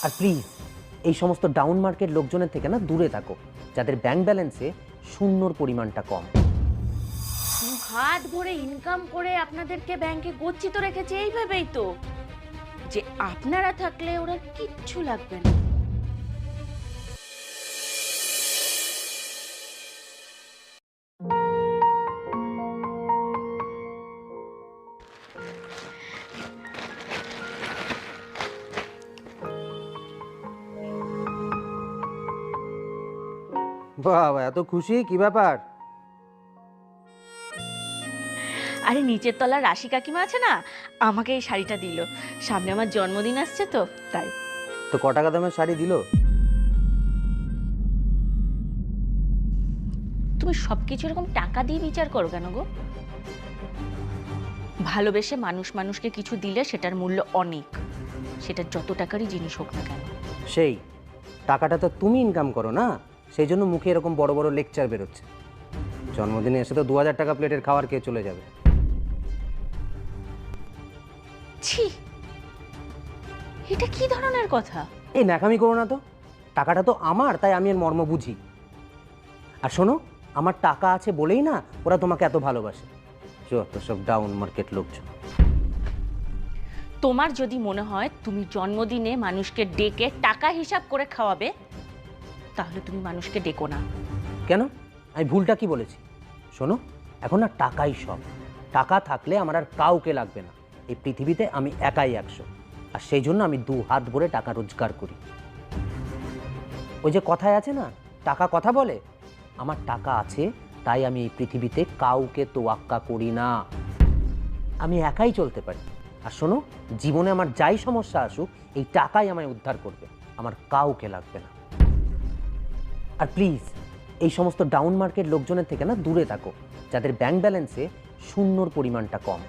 আর please এই সমস্ত down market লোকজনের থেকে না দূরে থাকো, যাদের ব্যাংক ব্যালেন্সে শূন্যর পরিমাণটা কম। হাত ভরে ইনকাম করে আপনাদেরকে ব্যাংকে গচ্ছিত রেখেছে এইভাবেই তো, যে আপনারা থাকলে ওরা কিচ্ছু লাগবে না। বাবা, এত খুশি কি ব্যাপার? আরে নিচের তলার রাশি কাকিমা আছে না, আমাকে এই শাড়িটা দিল। সামনে আমার জন্মদিন আসছে তো তাই। তো ক টাকা দামের শাড়ি দিল? তুমি সবকিছু এরকম টাকা দিয়ে বিচার করো কেন গো? ভালোবেসে মানুষ মানুষকে কিছু দিলে সেটার মূল্য অনেক, সেটা যত টাকারই জিনিস হোক না কেন। সেই টাকাটা তো তুমি ইনকাম করো না, সেই জন্য মুখে এরকম বড় বড় লেকচার বেরোচ্ছে। জন্মদিনে এসে তো 2000 টাকা প্লেটের খাবার খেয়ে চলে যাবে। ছি, এটা কি ধরনের কথা? এই ন্যাকামি করো না তো, টাকাটা তো আমার, তাই আমি এর মর্ম বুঝি। আর শোনো, আমার টাকা আছে বলেই না ওরা তোমাকে এত ভালোবাসে। যত সব ডাউন মার্কেট লোকজন। তোমার যদি মনে হয় তুমি জন্মদিনে মানুষকে ডেকে টাকা হিসাব করে খাওয়াবে, তাহলে তুমি মানুষকে ডেকো না। কেন? আমি ভুলটা কি বলেছি? শোনো, এখন না টাকাই সব। টাকা থাকলে আমার আর কাউকে লাগবে না। এই পৃথিবীতে আমি একাই 100, আর সেই জন্য আমি 2 হাত ভরে টাকা রোজগার করি। ওই যে কথায় আছে না, টাকা কথা বলে। আমার টাকা আছে তাই আমি এই পৃথিবীতে কাউকে তোয়াক্কা করি না। আমি একাই চলতে পারি। আর শোনো, জীবনে আমার যাই সমস্যা আসুক, এই টাকাই আমায় উদ্ধার করবে, আমার কাউকে লাগবে না। আর প্লিজ এই সমস্ত ডাউন মার্কেট লোকজনের থেকে না দূরে থাকো, যাদের ব্যাংক ব্যালেন্সে শূন্যর পরিমাণটা কম।